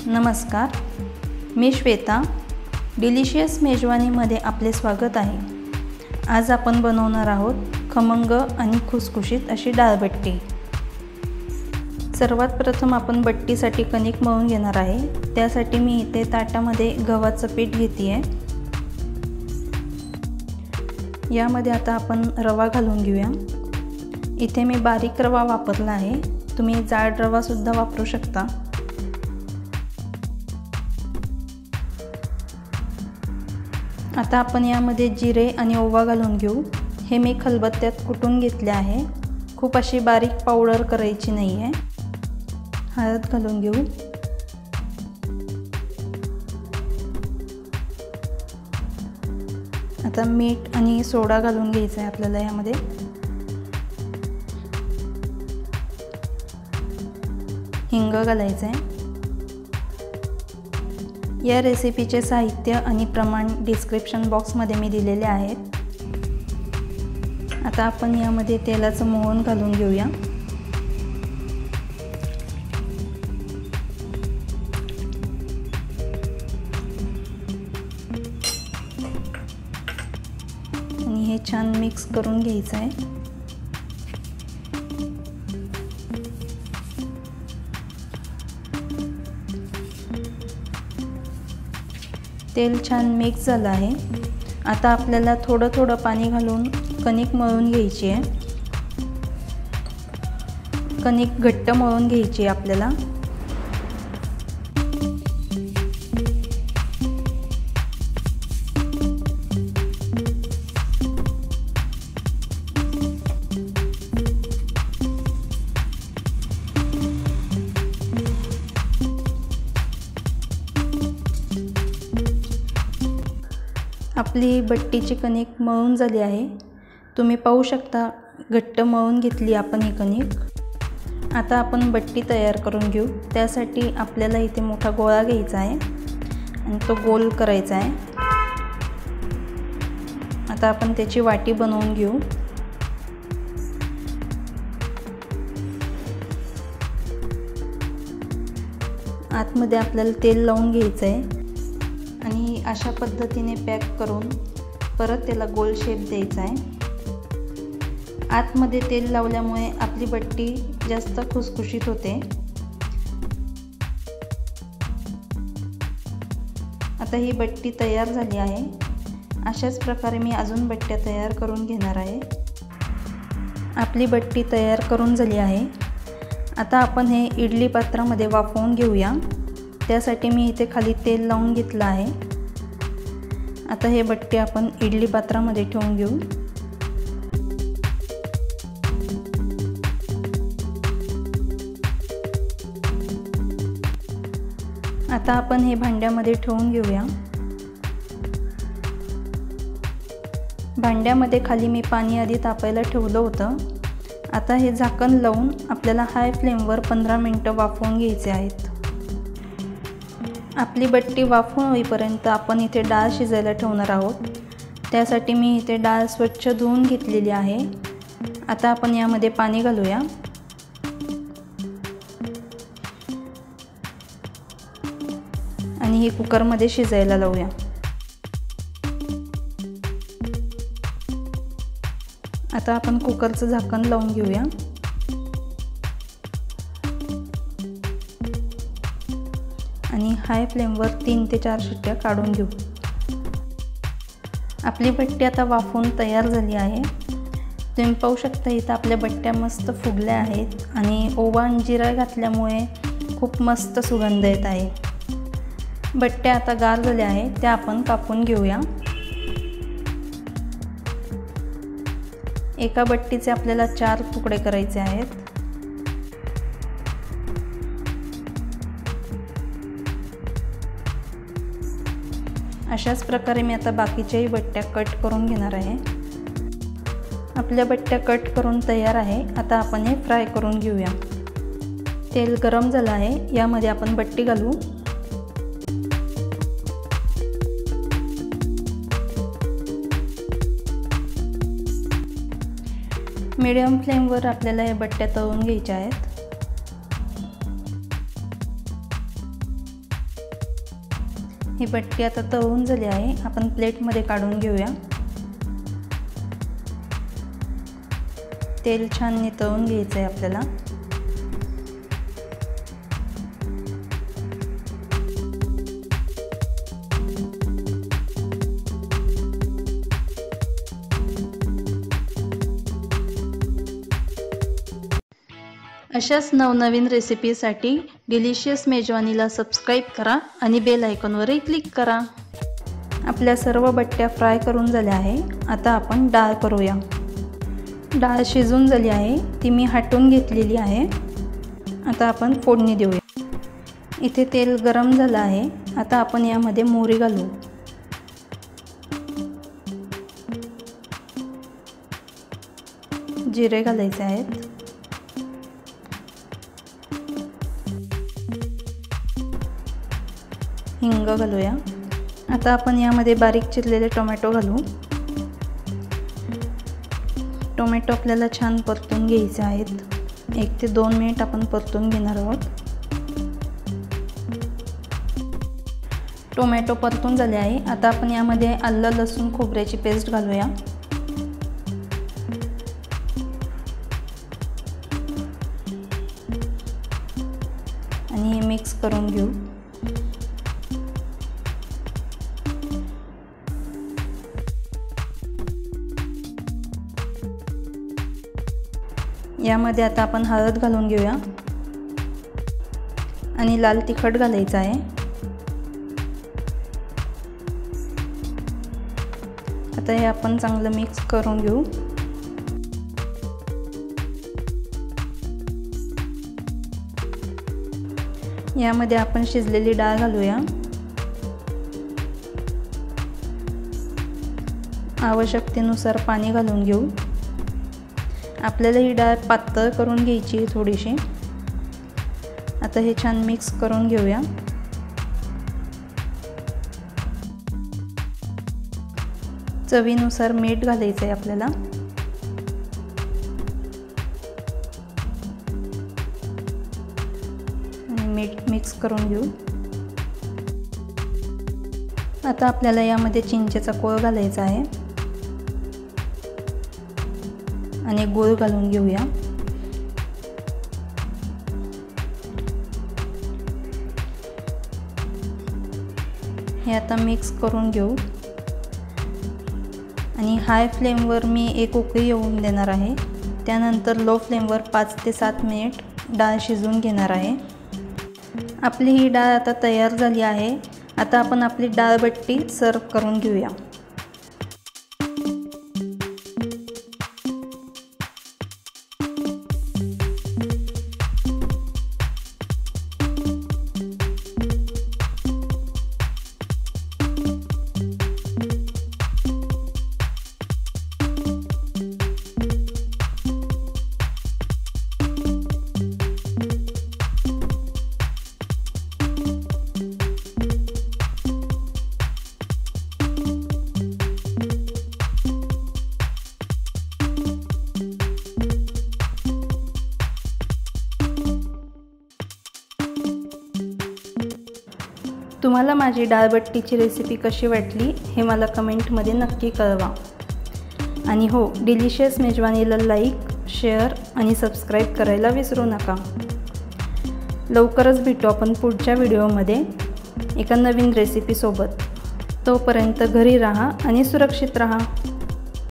नमस्कार, मी श्वेता. डिलिशियस मेजवानीमध्ये आपले स्वागत आहे. आज आपण बनवणार आहोत खमंग आणि खुसखुशीत अशी डाळबट्टी. सर्वात प्रथम आपण बट्टीसाठी कणिक मळून घेणार आहे. त्यासाठी मी इथे ताटामध्ये गव्हाचं पीठ घेते आहे. यामध्ये आता आपण रवा घालून घेऊया. इथे मी बारीक रवा वापरला आहे. तुम्ही जाड रवा सुद्धा वापरू शकता. आता आपण यामध्ये जिरे आणि ओवा घालून घेऊ. हे मी खलबत्त्यात कुटून घेतले आहे. खूप अशी बारीक पावडर करायची नाही आहे. हळद घालून घेऊ. आता मीठ आणि सोडा घालून घ्यायचा आहे आपल्याला यामध्ये. हिंग घालायचं आहे. या रेसिपीचे साहित्य आणि प्रमाण डिस्क्रिप्शन बॉक्समध्ये मी दिलेले आहेत. आता आपण यामध्ये तेलाचं मोहन घालून घेऊया. आणि हे छान मिक्स करून घ्यायचं आहे. तेल छान मिक्स झालं आहे. आता आपल्याला थोडं थोडं पाणी घालून कणिक मळून घ्यायची आहे. कणिक घट्ट मळून घ्यायची आहे आपल्याला. आपली बट्टीची कणिक मळून झाली आहे. तुम्ही पाहू शकता घट्ट मळून घेतली आपण ही कणिक. आता आपण बट्टी तयार करून घेऊ. त्यासाठी आपल्याला इथे मोठा गोळा घ्यायचा आहे आणि तो गोल करायचा आहे. आता आपण त्याची वाटी बनवून घेऊ. आतमध्ये आपल्याला तेल लावून घ्यायचं आहे आणि अशा पद्धतीने पॅक करून परत त्याला गोल शेप द्यायचा आहे. आतमध्ये तेल लावल्यामुळे आपली बट्टी जास्त खुसखुशीत होते. आता ही बट्टी तयार झाली आहे. अशाच प्रकारे मी अजून बट्ट्या तयार करून घेणार आहे. आपली बट्टी तयार करून झाली आहे. आता आपण हे इडली पात्रामध्ये वाफवून घेऊया. त्यासाठी मी इथे खाली तेल लावून घेतलं आहे. आता हे बट्टी आपण इडली पात्रामध्ये ठेवून घेऊ. आता आपण हे भांड्यामध्ये ठेवून घेऊया. भांड्यामध्ये खाली मी पाणी आधी तापायला ठेवलं होतं. आता हे झाकण लावून आपल्याला हाय फ्लेमवर 15 मिनिटं वाफवून घ्यायचे आहेत. आपली बट्टी वाफवून होईपर्यंत आपण इथे डाळ शिजायला ठेवणार आहोत. त्यासाठी मी इथे डाळ स्वच्छ धुवून घेतलेली आहे. आता आपण यामध्ये पाणी घालूया. आणि ही कुकरमध्ये शिजायला लावूया. आता आपण कुकरचं झाकण लावून घेऊया. आणि हाय फ्लेमवर 3 ते 4 शिट्ट्या काढून घेऊ. आपली बट्टी आता वाफवून तयार झाली आहे. तुम्ही पाहू शकता इथं आपल्या बट्ट्या मस्त फुगल्या आहेत आणि ओवा आणि जिरा घातल्यामुळे खूप मस्त सुगंध येत आहे. बट्ट्या आता गार झाल्या आहेत. त्या आपण कापून घेऊया. एका बट्टीचे आपल्याला 4 तुकडे करायचे आहेत. अशाच प्रकारे मी आता बाकीच्याही बट्ट्या कट करून घेणार आहे. आपल्या बट्ट्या कट करून तयार आहे. आता आपण हे फ्राय करून घेऊया. तेल गरम झालं आहे. यामध्ये आपण बट्टी घालू. मीडियम फ्लेमवर आपल्याला या बट्ट्या तळून घ्यायच्या आहेत. ही बट्टी आता तळून झाली आहे, आपण प्लेटमध्ये काढून घेऊया। तेल छान नितळून घ्यायचं आहे आपल्याला। अशाच नवनवीन रेसिपीसाठी डिलिशियस मेजवानीला सबस्क्राईब करा आणि बेल आयकॉनवरही क्लिक करा। आपल्या सर्व बट्ट्या फ्राय करून झाल्या आहे। आता आपण डाळ करूया। डाळ शिजून झाली आहे, ती मी हटवून घेतलेली आहे। आता आपण फोडणी देऊया। इथे तेल गरम झालं आहे, आता आपण यामध्ये मोहरी घालू। जिरे घालायचे आहेत। हिंग घालूया। आता आपण यामध्ये बारीक चिरलेले टोमॅटो घालू। टोमॅटो आपल्याला छान परतून घ्यायचे आहेत। 1 ते 2 मिनिट आपण परतून घेणार आहोत। टोमॅटो परतून झाले आहे, आता आपण यामध्ये आलं लसूण खोबऱ्याची पेस्ट घालूया आणि हे मिक्स करून घेऊ। यामध्ये आता आपण हळद घालून घेऊया आणि लाल तिखट घालायचं आहे। आता हे आपण चांगलं मिक्स करून घेऊ। यामध्ये आपण शिजलेली डाळ घालूया। आवश्यकतेनुसार पाणी घालून घेऊ। आपल्याला ही डाळ पातळ करून घ्यायची आहे थोडीशी। आता हे छान मिक्स करून घेऊया। चवीनुसार मीठ घालायचं आहे आपल्याला। आणि मीठ मिक्स करून घेऊ। आता आपल्याला यामध्ये चिंचेचा कोळ घालायचा आहे आणि गूळ घालून घेऊया। हे आता मिक्स करून घेऊ आणि हाय फ्लेमवर मी 1 उकळी येऊन देणार आहे। त्यानंतर लो फ्लेमवर 5 ते 7 मिनिट डाळ शिजवून घेणार आहे। आपली ही डाळ आता तयार झाली आहे। आता आपण आपली डाळ बट्टी सर्व करून घेऊया। तुम्हाला माझी डाळबट्टीची रेसिपी कशी वाटली हे मला कमेंटमध्ये नक्की कळवा। आणि हो, डिलिशियस मेजवानीला लाईक, शेअर आणि सबस्क्राईब करायला विसरू नका। लवकरच भेटू आपण पुढच्या व्हिडिओमध्ये एका नवीन रेसिपीसोबत। तोपर्यंत घरी राहा आणि सुरक्षित राहा।